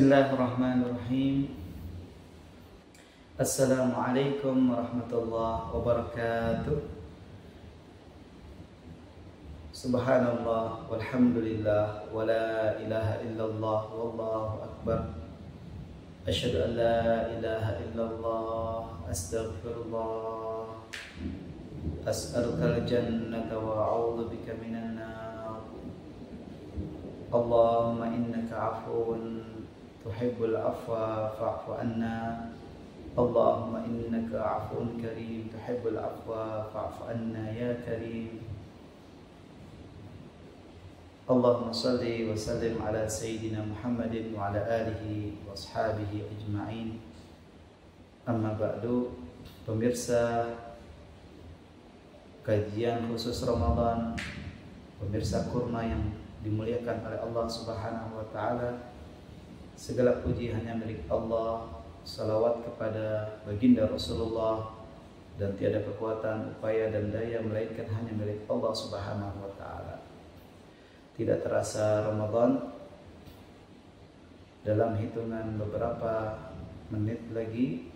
Bismillahirrahmanirrahim. Assalamualaikum warahmatullahi wabarakatuh. Subhanallah walhamdulillah wa la ilaha illallah wallahu akbar. Asyhadu an la ilaha illallah astaghfirullah. As'alukal jannata wa a'udzu bika minan nar. Allahumma innaka afuwun tuhibbul afwa fa'fu anna. Allahumma innaka afuwun karim tuhibbul afwa fa'fu anna ya karim. Allahumma salli wa sallim ala sayyidina Muhammadin wa ala alihi wa ashabihi ajma'in. Amma ba'du. Pemirsa kajian khusus Ramadan, pemirsa kurma yang dimuliakan oleh Allah Subhanahu wa taala, segala puji hanya milik Allah. Salawat kepada baginda Rasulullah, dan tiada kekuatan, upaya dan daya melainkan hanya milik Allah Subhanahu wa taala. Tidak terasa Ramadan, dalam hitungan beberapa menit lagi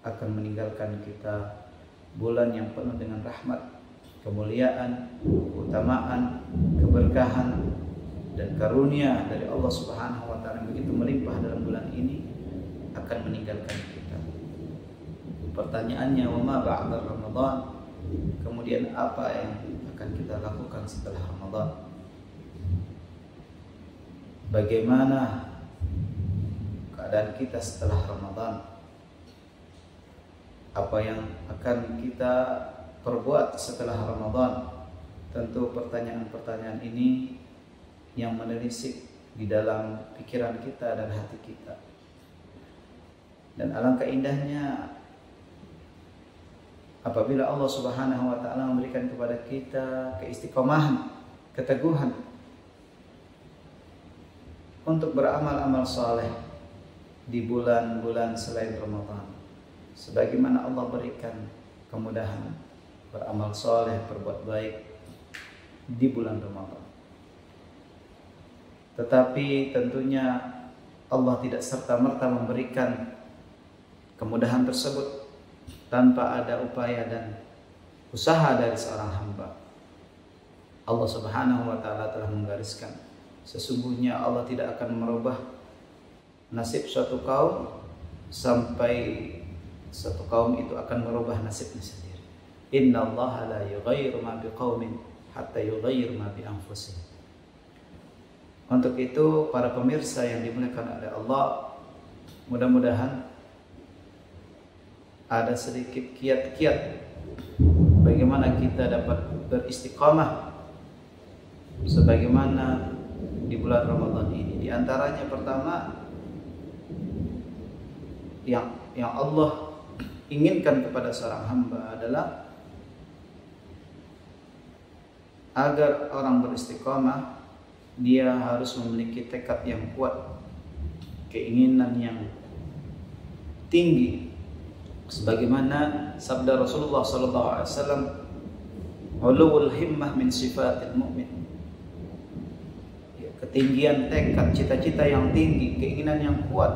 akan meninggalkan kita bulan yang penuh dengan rahmat, kemuliaan, keutamaan, keberkahan, dan karunia dari Allah Subhanahu wa taala yang begitu melimpah dalam bulan ini akan meninggalkan kita. Pertanyaannya, wa ma ba'da Ramadan? Kemudian apa yang akan kita lakukan setelah Ramadan? Bagaimana keadaan kita setelah Ramadan? Apa yang akan kita perbuat setelah Ramadan? Tentu pertanyaan-pertanyaan ini yang menelisik di dalam pikiran kita dan hati kita. Dan alangkah indahnya apabila Allah Subhanahu wa taala memberikan kepada kita keistiqomahan, keteguhan untuk beramal-amal saleh di bulan-bulan selain Ramadan. Sebagaimana Allah berikan kemudahan beramal saleh, berbuat baik di bulan Ramadan. Tetapi tentunya Allah tidak serta-merta memberikan kemudahan tersebut tanpa ada upaya dan usaha dari seorang hamba. Allah Subhanahu wa taala telah menggariskan, sesungguhnya Allah tidak akan merubah nasib suatu kaum sampai suatu kaum itu akan merubah nasibnya sendiri. Innallaha la yughayyiru ma biqaumin hatta yughayyiru ma bi anfusihim. Untuk itu para pemirsa yang dimuliakan oleh Allah, mudah-mudahan ada sedikit kiat-kiat bagaimana kita dapat beristiqamah sebagaimana di bulan Ramadan ini. Di antaranya pertama yang Allah inginkan kepada seorang hamba adalah agar orang beristiqamah, dia harus memiliki tekad yang kuat, keinginan yang tinggi, sebagaimana sabda Rasulullah SAW, ulul himmah min sifatil mu'min. Ketinggian tekad, cita-cita yang tinggi, keinginan yang kuat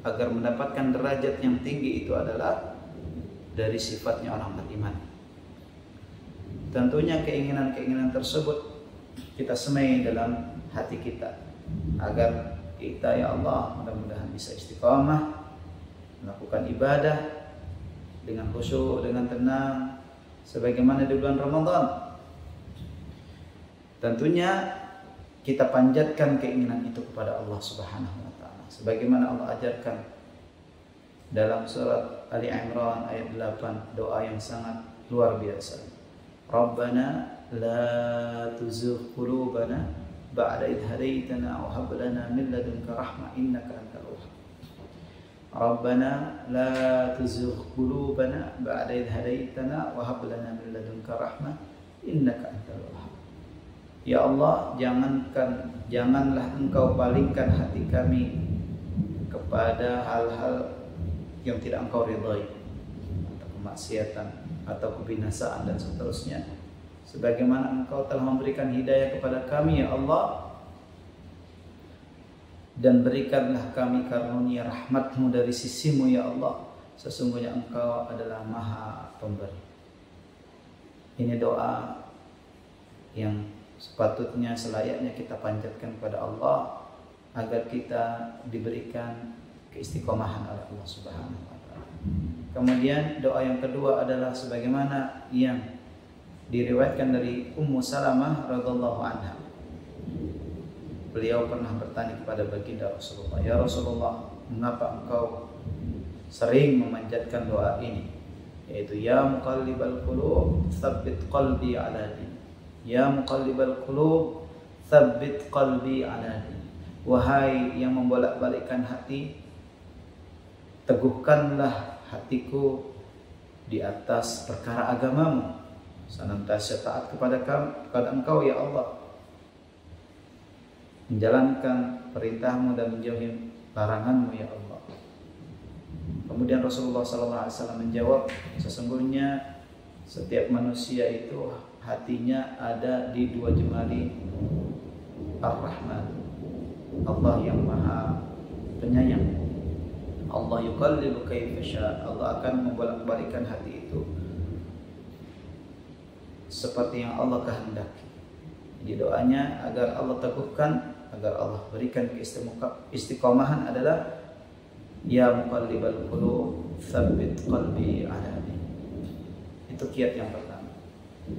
agar mendapatkan derajat yang tinggi itu adalah dari sifatnya orang beriman. Tentunya keinginan-keinginan tersebut kita semai dalam hati kita agar kita, ya Allah, mudah-mudahan bisa istiqamah melakukan ibadah dengan khusyuk, dengan tenang sebagaimana di bulan Ramadan. Tentunya kita panjatkan keinginan itu kepada Allah Subhanahu wa taala sebagaimana Allah ajarkan dalam surat Ali Imran ayat 8, doa yang sangat luar biasa. Rabbana la tuzigh qulubana ba'da idh hadaitana wa hab lana min ladunka rahmah innaka antal wahhab. Rabbana la tuzigh qulubana ba'da idh hadaitana wa hab lana min ladunka rahmah innaka antal wahhab. Ya Allah, janganlah Engkau palingkan hati kami kepada hal-hal yang tidak Engkau ridhai, atau kemaksiatan, atau kebinasaan dan seterusnya. Sebagaimana Engkau telah memberikan hidayah kepada kami, ya Allah, dan berikanlah kami karunia rahmat-Mu dari sisi-Mu ya Allah, sesungguhnya Engkau adalah Maha Pemberi. Ini doa yang sepatutnya selayaknya kita panjatkan kepada Allah agar kita diberikan keistiqomahan oleh Allah Subhanahu wa taala. Kemudian doa yang kedua adalah sebagaimana yang diriwayatkan dari Ummu Salamah radhiyallahu anha. Beliau pernah bertanya kepada baginda Rasulullah, "Ya Rasulullah, mengapa engkau sering memanjatkan doa ini, yaitu ya muqallibal qulub tsabbit qalbi ala din, ya muqallibal qulub tsabbit qalbi ala din." Wahai yang membolak-balikkan hati, teguhkanlah hatiku di atas perkara agamamu, senantiasa taat kepada Engkau ya Allah, menjalankan perintahmu dan menjauhi laranganmu ya Allah. Kemudian Rasulullah SAW menjawab, sesungguhnya setiap manusia itu hatinya ada di dua jemari Ar-Rahman, Allah yang Maha Penyayang. Allah yuqallibu kaifa syaa, Allah akan membolak-balikkan hati itu seperti yang Allah kehendaki. Jadi doanya agar Allah teguhkan, agar Allah berikan keistiqomahan adalah ya muqallibal qulub tsabbit qalbi ala din. Itu kiat yang pertama.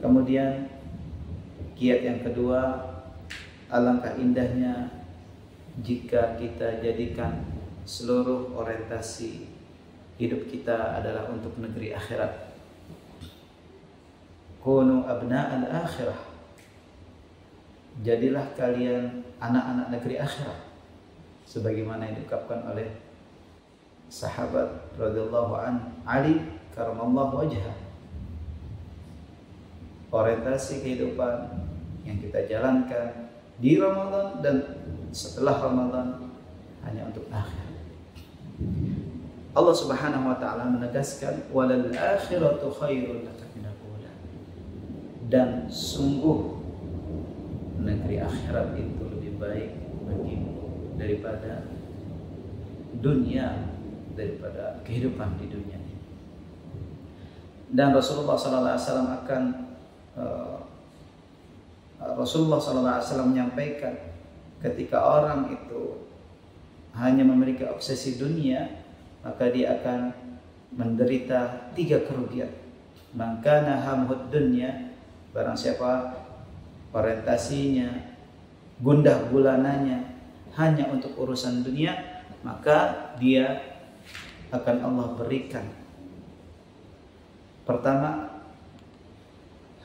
Kemudian kiat yang kedua, alangkah indahnya jika kita jadikan seluruh orientasi hidup kita adalah untuk negeri akhirat. Kunu abna'al akhirah, jadilah kalian anak-anak negeri akhirat, sebagaimana yang diungkapkan oleh sahabat radhiyallahu an Ali karamallahu wajhah. Orientasi kehidupan yang kita jalankan di Ramadan dan setelah Ramadan hanya untuk akhirat. Allah Subhanahu wa taala menegaskan walal akhiratu khairun laka minal ula, dan sungguh negeri akhirat itu lebih baik bagimu daripada dunia, daripada kehidupan di dunia ini. Dan Rasulullah SAW menyampaikan, ketika orang itu hanya memiliki obsesi dunia, maka dia akan menderita 3 kerugian. Maka nahamud dunya, barang siapa orientasinya, gundah gulananya hanya untuk urusan dunia, maka dia akan Allah berikan, pertama,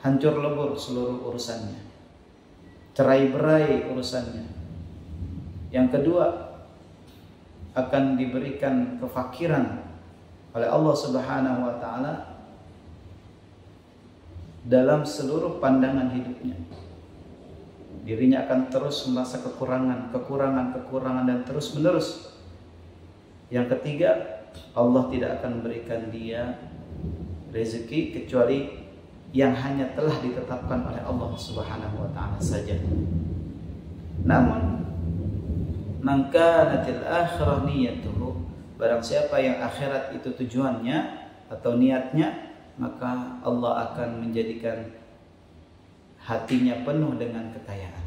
hancur lebur seluruh urusannya, cerai-berai urusannya. Yang kedua, akan diberikan kefakiran oleh Allah Subhanahu wa taala dalam seluruh pandangan hidupnya. Dirinya akan terus merasa kekurangan dan terus menerus. Yang ketiga, Allah tidak akan memberikan dia rezeki kecuali yang hanya telah ditetapkan oleh Allah Subhanahu wa taala saja. Namun man kanatil akhirah niyatuhu, barang siapa yang akhirat itu tujuannya atau niatnya, maka Allah akan menjadikan hatinya penuh dengan kekayaan.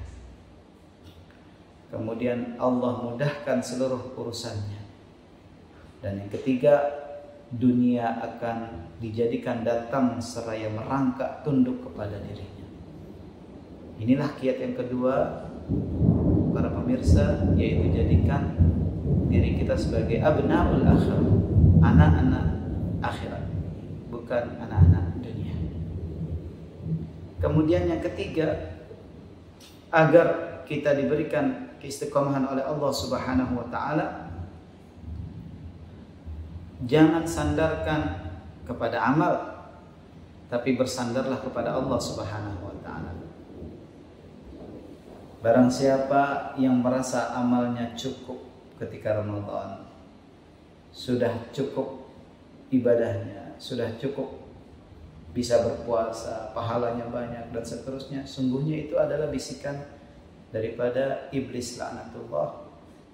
Kemudian Allah mudahkan seluruh urusannya. Dan yang ketiga, dunia akan dijadikan datang seraya merangkak tunduk kepada dirinya. Inilah kiat yang kedua, para pemirsa, yaitu jadikan diri kita sebagai abnaul akhirah, anak-anak akhirat, bukan anak-anak dunia. Kemudian yang ketiga, agar kita diberikan keistiqomahan oleh Allah Subhanahu wa taala, jangan sandarkan kepada amal, tapi bersandarlah kepada Allah Subhanahu wa taala. Barang siapa yang merasa amalnya cukup ketika Ramadan, sudah cukup ibadahnya, sudah cukup bisa berpuasa, pahalanya banyak dan seterusnya, sungguhnya itu adalah bisikan daripada iblis laknatullah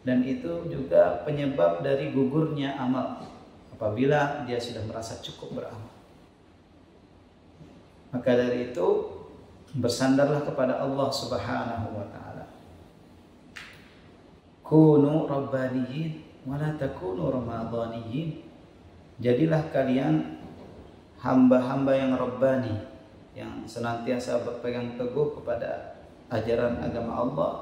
dan itu juga penyebab dari gugurnya amal apabila dia sudah merasa cukup beramal. Maka dari itu bersandarlah kepada Allah Subhanahu wa taala. Kunu rabbaniyin wa la takunu ramadhaniyin. Jadilah kalian hamba-hamba yang rabbani, yang senantiasa berpegang teguh kepada ajaran agama Allah,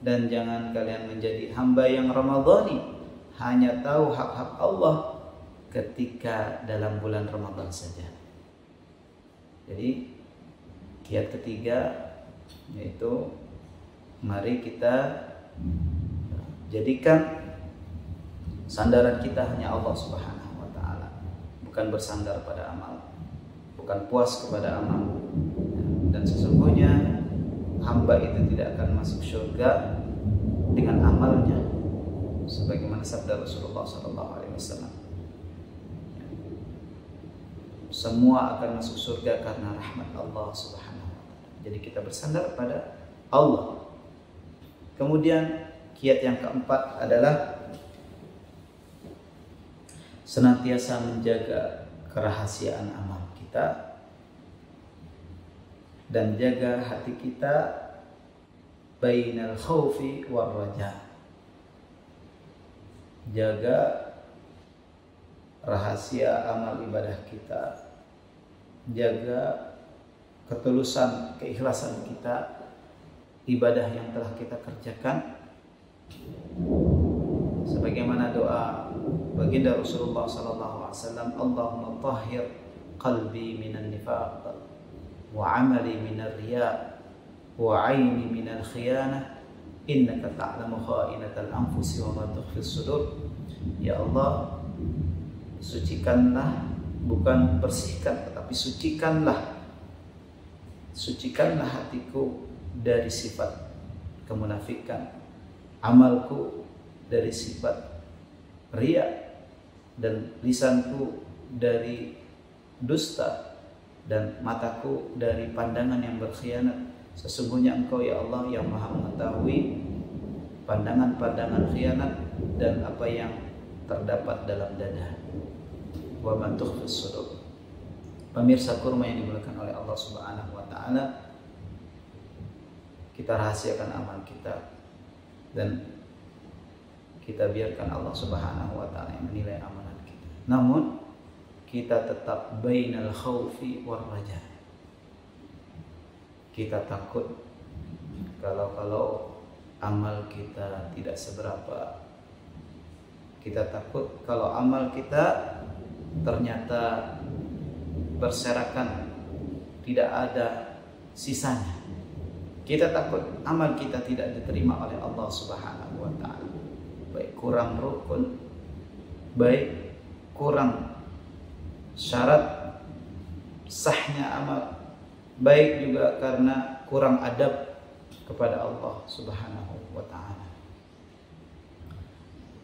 dan jangan kalian menjadi hamba yang ramadhani, hanya tahu hak-hak Allah ketika dalam bulan Ramadan saja. Jadi kiat ketiga yaitu mari kita jadikan sandaran kita hanya Allah Subhanahu wa taala, bukan bersandar pada amal, bukan puas kepada amal. Dan sesungguhnya hamba itu tidak akan masuk surga dengan amalnya, sebagaimana sabda Rasulullah SAW. Semua akan masuk surga karena rahmat Allah Subhanahu wa taala. Jadi kita bersandar pada Allah. Kemudian kiat yang keempat adalah senantiasa menjaga kerahasiaan amal kita dan jaga hati kita bainal khaufi war raja. Jaga rahasia amal ibadah kita, jaga ketulusan, keikhlasan kita, ibadah yang telah kita kerjakan, sebagaimana doa baginda Rasulullah SAW, Allahumma tahhir qalbi minan nifaq wa amali minar riya wa aini minal khiyanah innaka ta'lamu kha'inatal anfusi wa ma tukhfis sudur. Ya Allah, sucikanlah, bukan bersihkan tetapi sucikanlah hatiku dari sifat kemunafikan, amalku dari sifat riya, dan lisanku dari dusta, dan mataku dari pandangan yang berkhianat. Sesungguhnya Engkau ya Allah yang maha mengetahui pandangan-pandangan khianat dan apa yang terdapat dalam dada. Wa man tukhfis sudur. Pemirsa kurma yang dimuliakan oleh Allah Subhanahu wa taala, kita rahasiakan amal kita dan kita biarkan Allah Subhanahu wa taala yang menilai amalan kita. Namun kita tetap bainal khaufi war raja. Kita takut kalau amal kita tidak seberapa. Kita takut kalau amal kita ternyata berserakan, tidak ada sisanya. Kita takut amal kita tidak diterima oleh Allah Subhanahu wa taala. Baik kurang rukun, baik kurang syarat sahnya amal, baik juga karena kurang adab kepada Allah Subhanahu wa taala.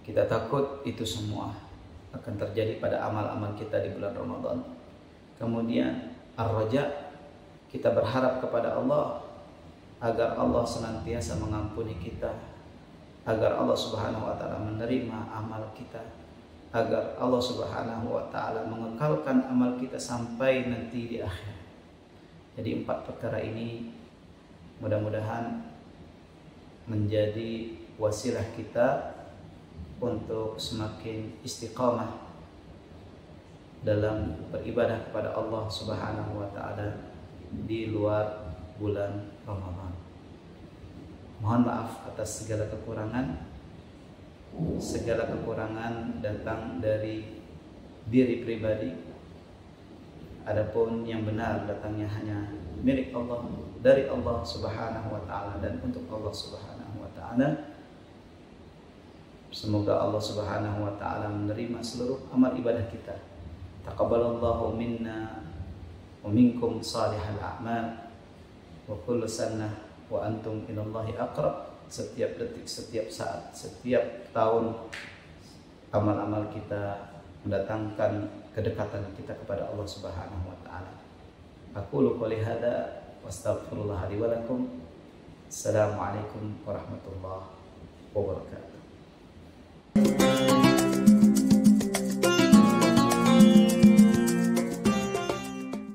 Kita takut itu semua akan terjadi pada amal-amal kita di bulan Ramadan. Kemudian ar-raja, kita berharap kepada Allah agar Allah senantiasa mengampuni kita, agar Allah Subhanahu wa taala menerima amal kita, agar Allah Subhanahu wa taala mengekalkan amal kita sampai nanti di akhir. Jadi 4 perkara ini mudah-mudahan menjadi wasilah kita untuk semakin istiqamah dalam beribadah kepada Allah Subhanahu wa taala di luar bulan Ramadan. Mohon maaf atas segala kekurangan. Segala kekurangan datang dari diri pribadi. Adapun yang benar datangnya hanya milik Allah, dari Allah Subhanahu wa taala dan untuk Allah Subhanahu wa taala. Semoga Allah Subhanahu wa taala menerima seluruh amal ibadah kita. Taqabbalallahu minna wa minkum salihal a'mal wa kullu sanah wa antum ilallahi aqrab. Setiap detik, setiap saat, setiap tahun amal-amal kita mendatangkan kedekatan kita kepada Allah Subhanahu wa taala. Aqulu qouli hadza wa astaghfirullah li wa lakum. Assalamualaikum warahmatullahi wabarakatuh.